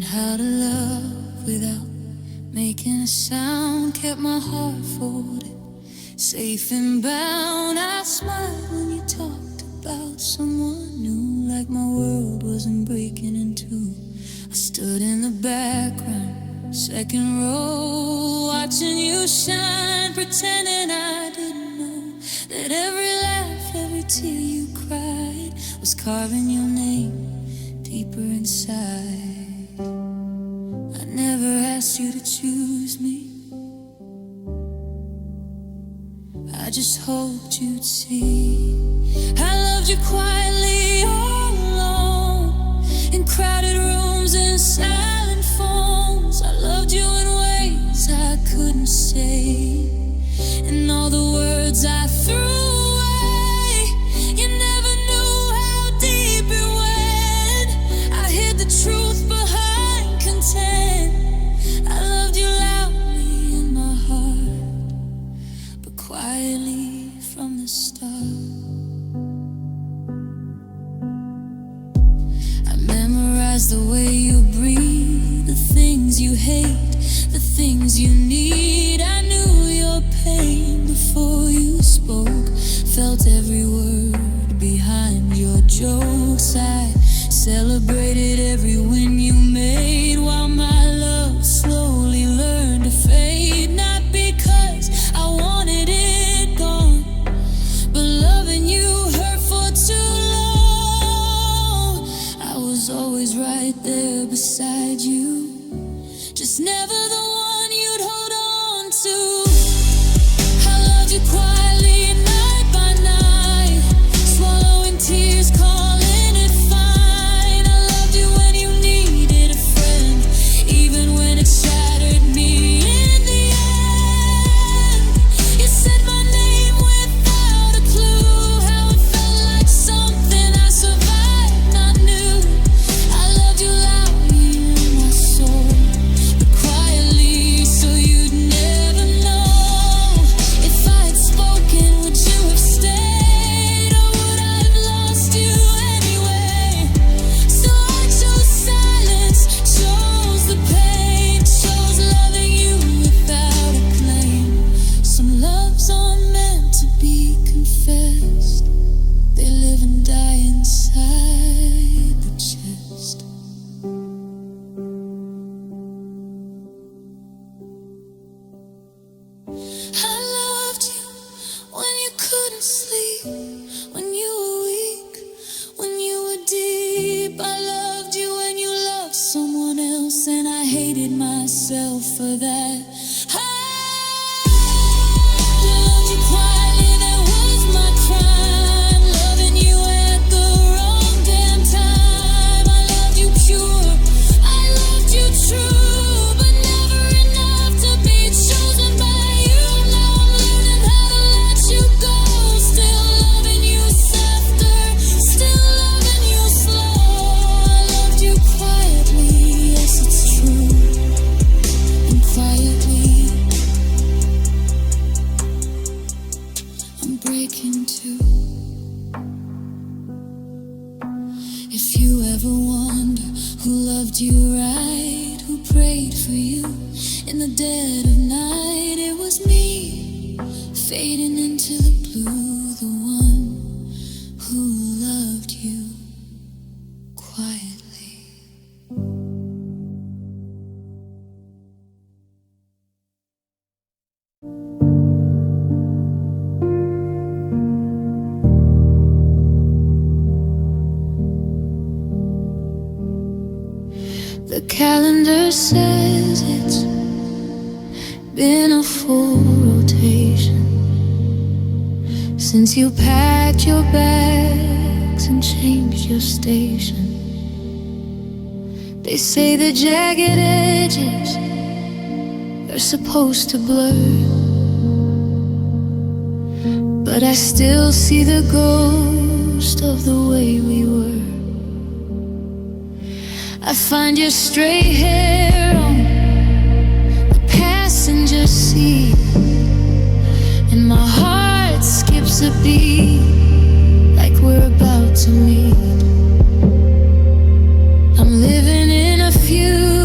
how to love without making a sound. Kept my heart folded, safe and bound. I smiled when you talked about someone new, like my world wasn't breaking in two. I stood in the background, second row, watching you shine, pretending I didn't know that every laugh, every tear you cried was carving your name deeper inside. I never asked you to choose me, I just hoped you'd see. I loved you quietly all alone, in crowded rooms and silent phones. I loved you in ways I couldn't say, and all the words I threw away. You never knew how deep it went. I hid the truth behind content. I loved you loudly in my heart, but quietly from the start. I memorized the way you breathe, the things you hate, the things you need. I knew your pain before you spoke, felt every word behind your jokes. I celebrated every win you made, while my love slowly learned to fade. Not because I wanted it gone, but loving you hurt for too long. I was always right there beside you, just never the one you'd hold on to. I loved you quietly night by night, swallowing tears, calling it fine. I loved you when you needed a friend, even when it shattered me in the end. You said my name without a clue, how it felt like something I survived, not knew. I loved you loudly in my soul, but quietly, so you'd never know. If I had spoken, would you have stayed, or would I have lost you anyway? So I chose silence, chose the pain, chose loving you without a claim. Some loves aren't meant to be confessed, they live and die inside the chest. I loved you when you couldn't sleep, when you were weak, when you were deep. I loved you when you loved someone else, and I hated myself for that. I loved you quietly, that was my crime, loving you at the wrong damn time. I loved you pure, I loved you true, but never enough to be chosen by you. Now I'm learning how to let you go, still loving you softer, still loving you slow. I loved you quietly, yes it's true, and quietly I'm breaking too. If you ever wonder who loved you right, who prayed for you in the dead of night, it was me, fading into the blue, the one who loved you quietly. The calendar says it's been a full rotation since you packed your bags and changed your station. They say the jagged edges are supposed to blur, but I still see the ghost of the way we were. I find your stray hair on the passenger seat, and my heart skips a beat like we're about to meet. I'm living in a few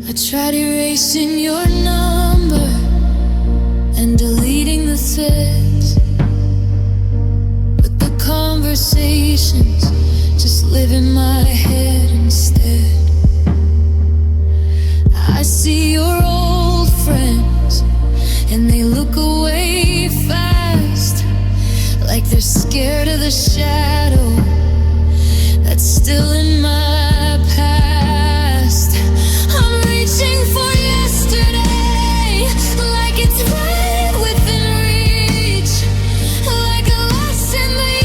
I tried erasing your number and deleting the threads, but the conversations just live in my head instead. I see your old friends and they look away fast, like they're scared of the shadow that's still in my past. I'm reaching for yesterday, like it's right within reach, like a lesson the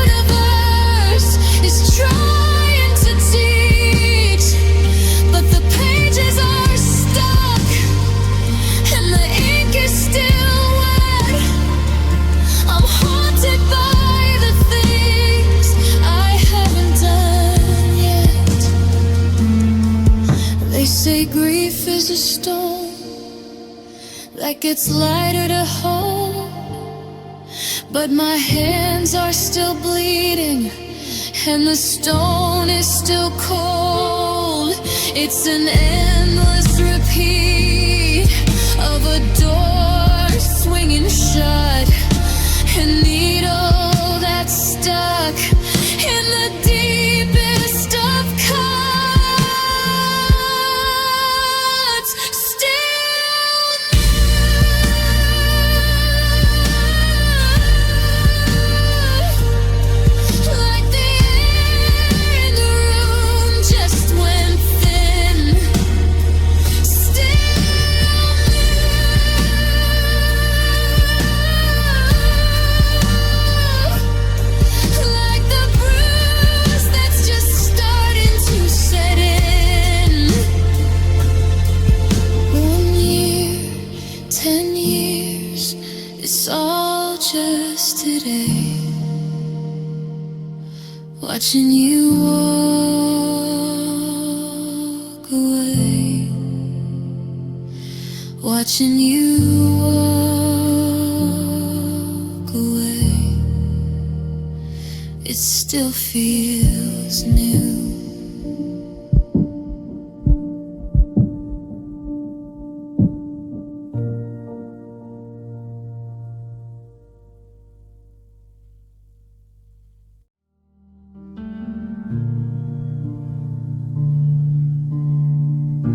universe is trying to teach. But the pages are stuck and the ink is still wet. I'm haunted by the things I haven't done yet. They say grief is a stone that gets lighter to hold, but my hands are still bleeding and the stone is still cold. It's an endless repeat of a door swinging shut, a needle that's stuck in the deepest of cuts. Still like the air in the room just went thin. Still like the bruise that's just starting to set in. 1 year, 10 years, it's all just today. Watching you walk away, watching you walk away. It still feels new.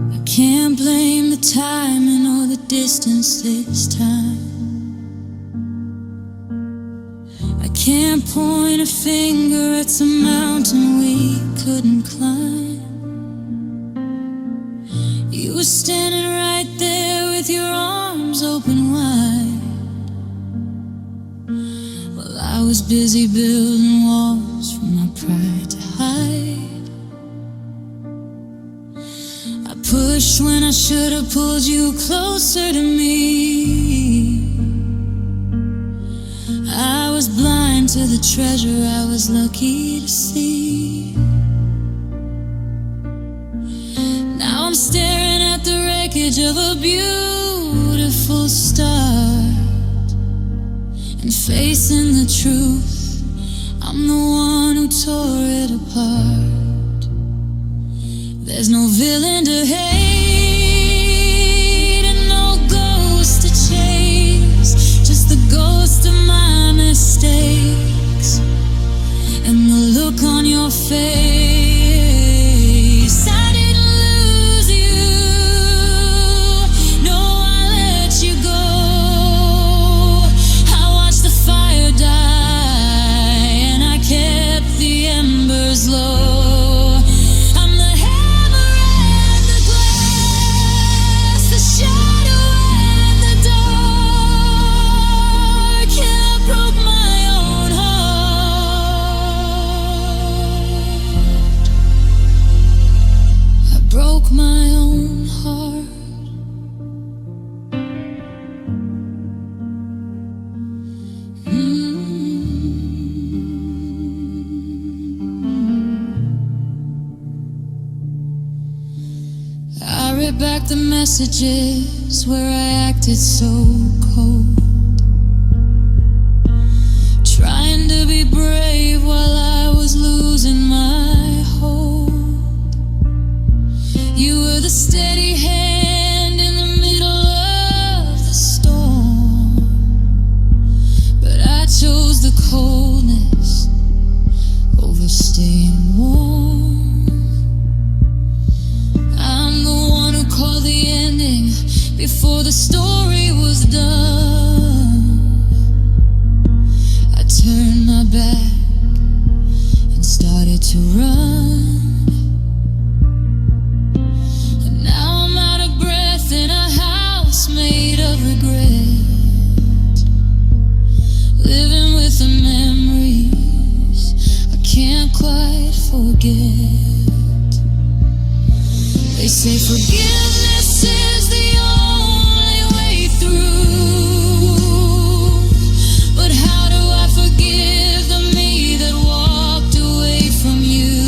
I can't blame the timing or the distance this time. I can't point a finger at some mountain we couldn't climb. You were standing right there with your arms open wide, while I was busy building walls for my pride to hide. I pushed when I should have pulled you closer to me. I was blind to the treasure I was lucky to see. Now I'm staring at the wreckage of a beautiful start and facing the truth. I'm the one who tore it apart. There's no villain to hate and no ghost to chase, just the ghost of my mistakes and the look on your face. I didn't lose you, no, I let you go. I watched the fire die and I kept the embers low. I'm the hammer and the glass, the shadow and the dark. Yeah, I broke my own heart. I broke my own heart. I read back the messages where I acted so cold, trying to be brave while I was losing my hold. You were the steady hand in the middle of the storm. But I chose the coldness over staying warm. I'm the one who called the ending before the story was done. I turned my back and started to run. And now I'm out of breath in a house made of regret, living with the memories I can't quite forget. They say forgiveness is the only way through, but how do I forgive the me that walked away from you?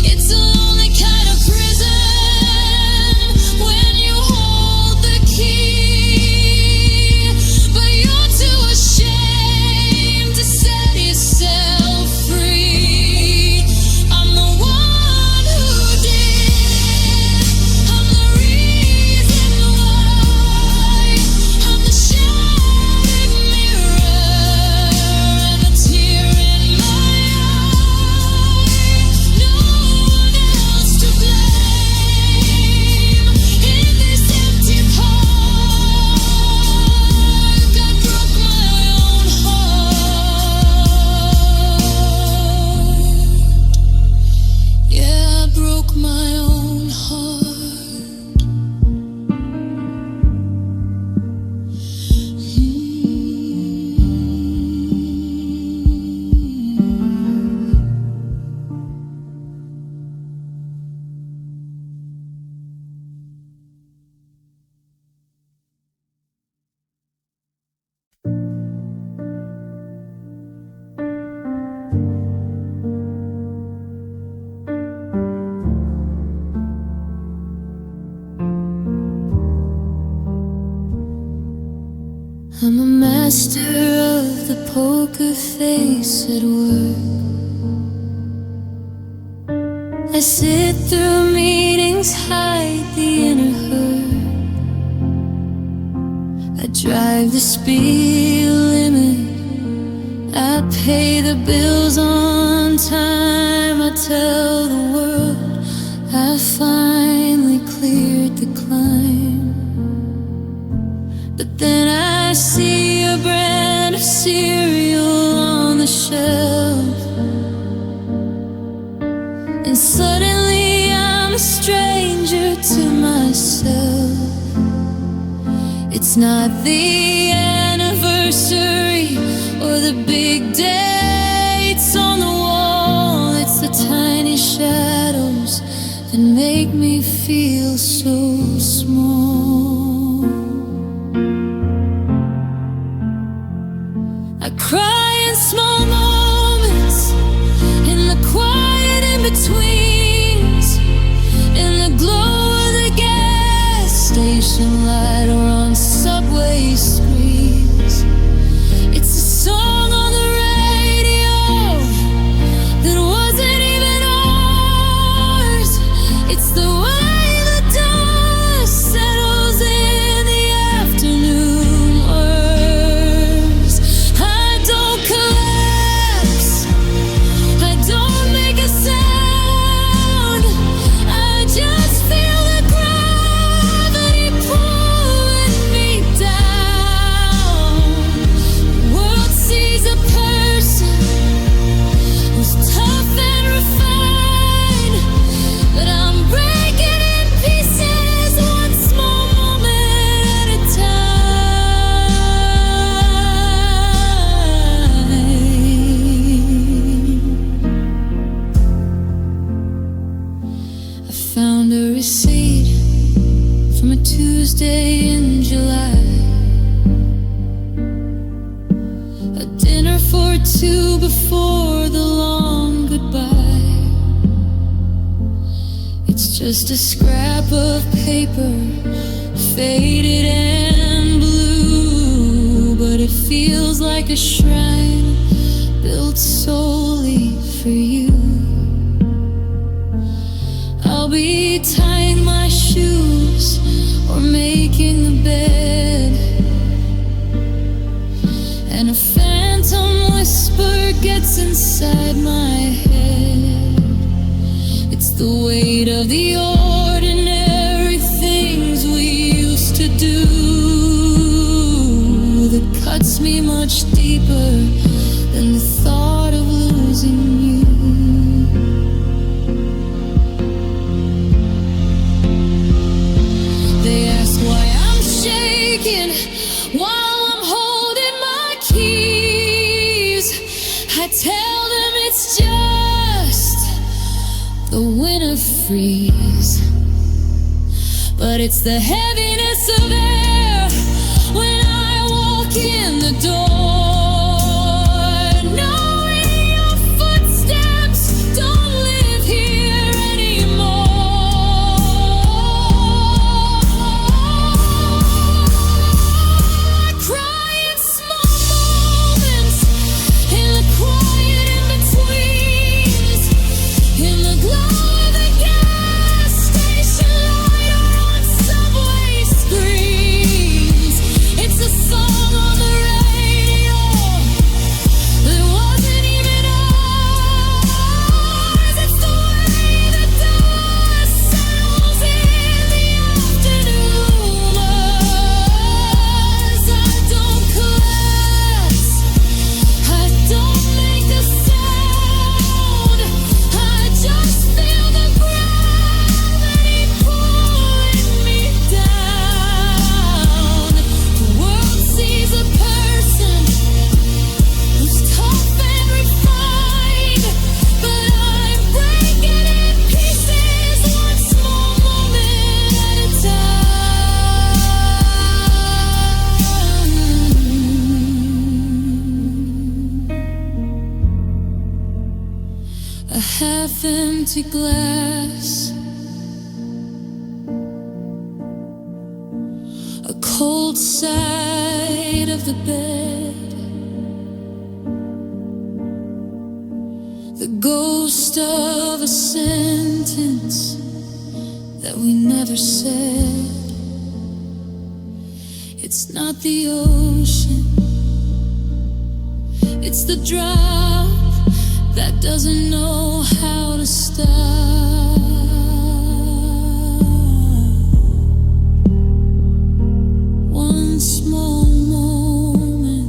It's a lonely kind of prison when you hold the key, but you're too ashamed to set yourself free. I'm the one who did. I'm the reason why. I'm the shattered mirror and the tear in my eye. No one else to blame in this empty park. I broke my own heart. Yeah, I broke my own heart. I'm a master of the poker face at work. I sit through meetings, hide the inner hurt. I drive the speed limit, I pay the bills on time. I tell the world I finally cleared the climb. But then I see a brand of cereal on the shelf, and suddenly I'm a stranger to myself. It's not the anniversary or the big dates on the wall. It's the tiny shadows that make me feel so small. I cry in small moments, in the quiet in-betweens, in the glow of the gas station light or on subway screens. It's a song on the radio that wasn't even ours. It's the way the dust settles in the afternoon hours. I don't collapse, I don't make a sound, I just feel the gravity pulling me down. The world sees a person who's tough and refined, but I'm breaking in pieces one small moment at a time. I found a receipt from a Tuesday in July, a dinner for two before the long goodbye. It's just a scrap of paper, faded and blue, but it feels like a shrine built solely for you. I I'll be tying my shoes or making the bed, and a phantom whisper gets inside my head. It's the weight of the ordinary things we used to do that cuts me much deeper than the thought of losing you. They ask why I'm shaking while I'm holding my keys. I tell them it's just the winter freeze, but it's the heaviness of air when I walk in the door, knowing your footsteps don't live here anymore. I cry in small moments, in the quiet in-betweens, in the glow of the gas station light or on subway screens. It's a song on the radio that wasn't even ours. It's the way the dust settles in the afternoon. I don't collapse, I don't make a sound, I just feel the gravity pulling me down. The world sees a person who's tough and refined, but I'm breaking in pieces, one small moment at a time. A half-empty glass, a cold side of the bed, the ghost of a sentence that we never said. It's not the ocean, it's the drop that doesn't know how to stop. One small moment,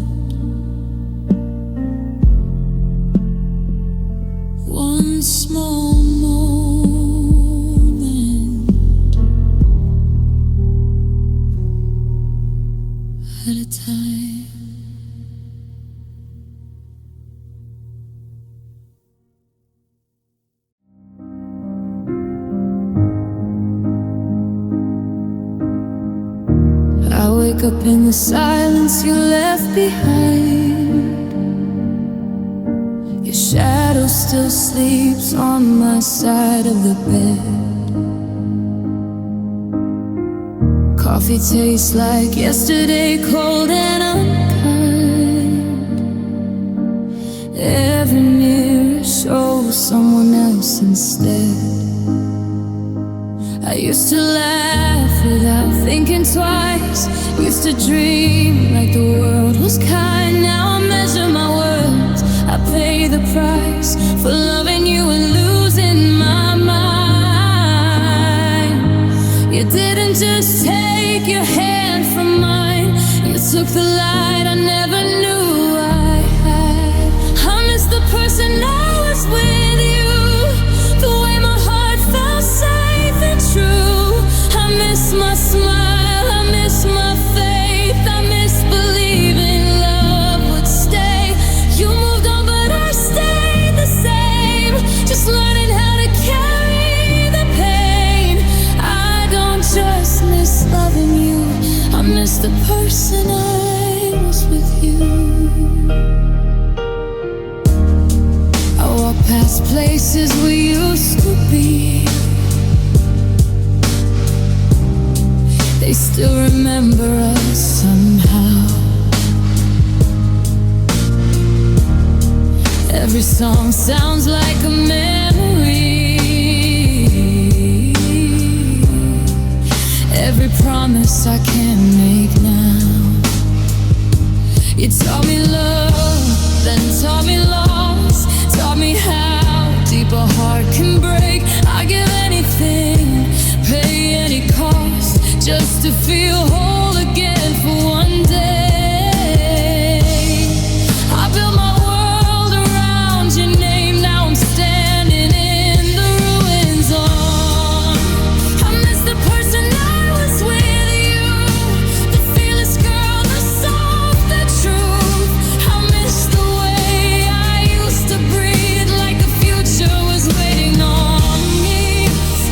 one small moment at a time. I wake up in the silence you left behind. Your shadow still sleeps on my side of the bed. Coffee tastes like yesterday, cold and unkind. Every mirror shows someone else instead. I used to laugh without thinking twice, used to dream like the world was kind. Now I measure my words, I pay the price for loving you and losing my mind. You didn't just take your hand from mine, you took the light I never knew I had. I miss the person I was with you, the way my heart felt safe and true. I miss my smile, I miss my faith, I miss believing love would stay. You moved on but I stayed the same, just learning how to carry the pain. I don't just miss loving you, I miss the person I was with you. I walk past places we used to be, they still remember us somehow. Every song sounds like a memory, every promise I can't make now. You taught me love, then taught me loss, taught me how deep a heart can break. I give anything, pay any cost, just to feel whole again for one day. I built my world around your name, now I'm standing in the ruins on. I miss the person I was with you, the fearless girl, the soft, the truth. I miss the way I used to breathe, like the future was waiting on me.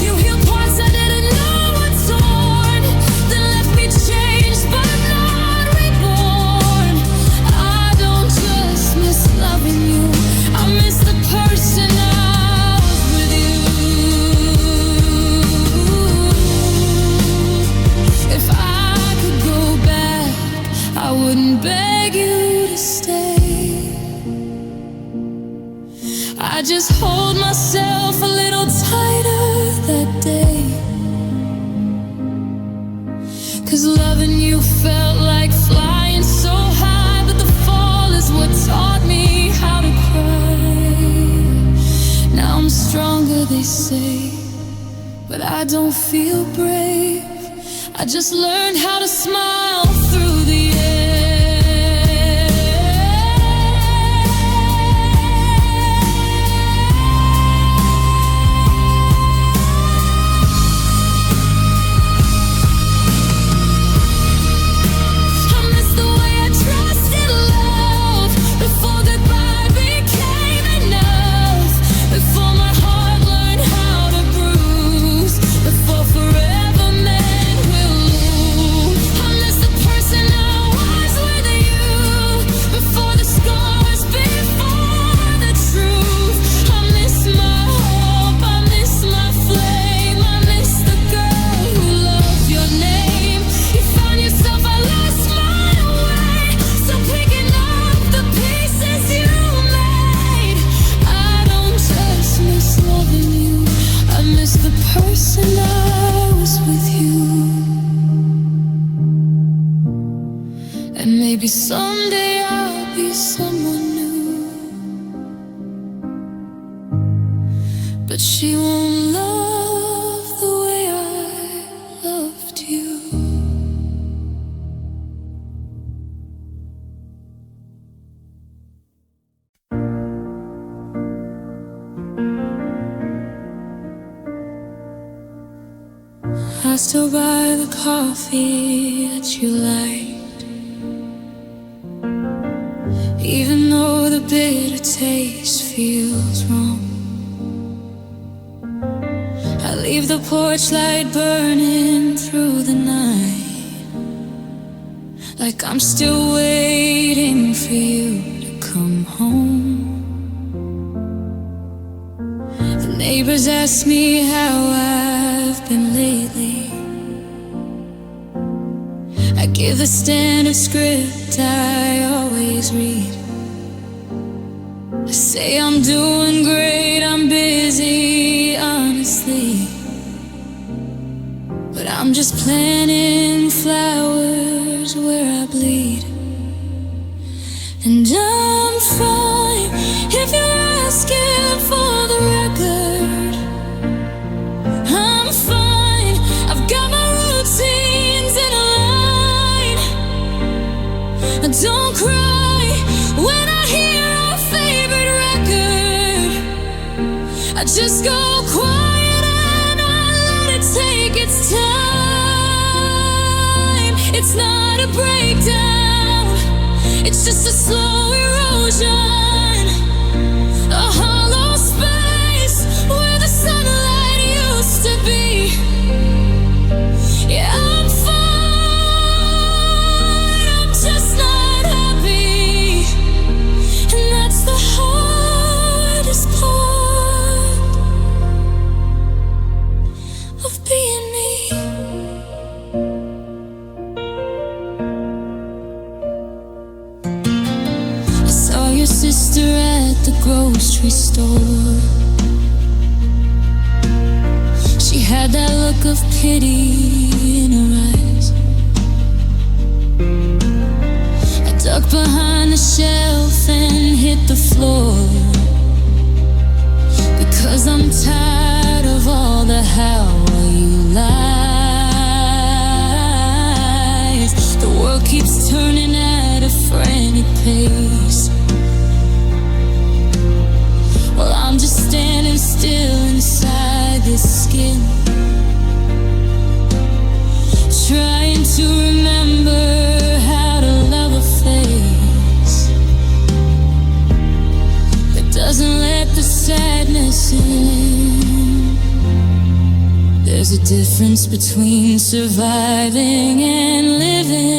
You healed parts I didn't know were torn, then left me changed but not reborn. I don't just miss loving you, I miss the person I was with you. If I could go back, I wouldn't beg you to stay. I just hold myself a little tighter that day, 'cause loving you felt like flying so high, but the fall is what taught me how to cry. Now I'm stronger, they say, but I don't feel brave. I just learned how to smile through the maybe someday I'll be someone new, but she won't love the way I loved you. I still buy the coffee that you like, even though the bitter taste feels wrong. I leave the porch light burning through the night, like I'm still waiting for you to come home. The neighbors ask me how I've been lately. I give the standard script I always read. I say I'm doing great, I'm busy, honestly, but I'm just planting flowers where I bleed. And I'm fine if you're asking for the record. I'm fine, I've got my routines in a line. Don't cry when I hear our favorite record. I just go quiet and I let it take its time. It's not a breakdown, it's just a slow erosion, a hollow space where the sunlight used to be. Yeah, I'm fine, I'm just not happy, and that's the hardest part of being me. I saw your sister at the grocery store. She had that look of pity in her floor, because I'm tired of all the how are you lies. The world keeps turning at a frantic pace. Well, I'm just standing still inside this skin, trying to remember how to love a face that doesn't let the sadness in. There's a difference between surviving and living.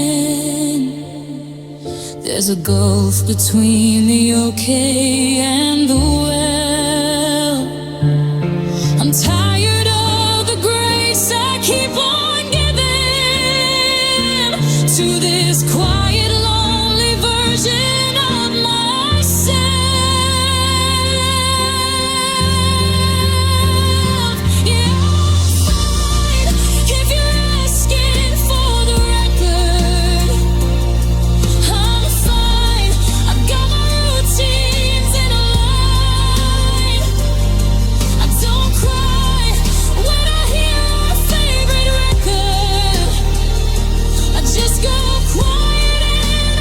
There's a gulf between the okay and the well. I'm tired of the grace I keep on giving to this quiet, lonely version of myself. Yeah, I'm fine if you're asking for the record. I'm fine, I've got my routines in a line. I don't cry when I hear our favorite record. I just go quiet and I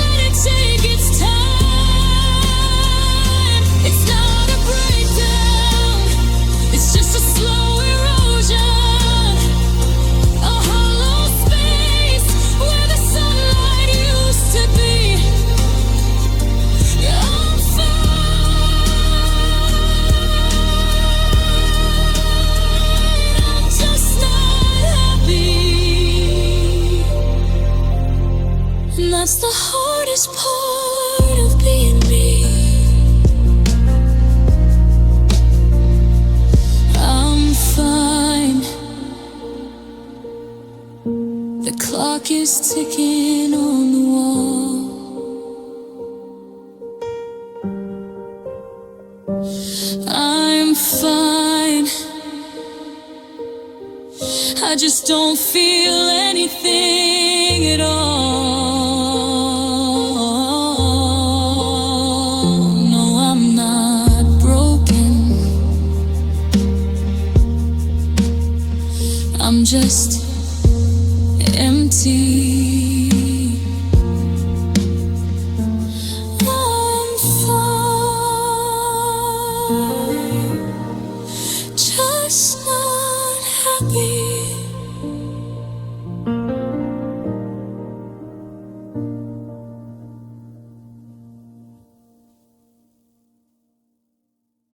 let it take its time. It's not a breakdown, it's just a slow erosion, a hollow space where the sunlight used to be. Yeah, I'm fine, I'm just not happy. And that's the hardest part of being me. I'm fine. The clock is ticking on the wall. I'm fine. I just don't feel anything at all. No, I'm not broken. I'm just empty.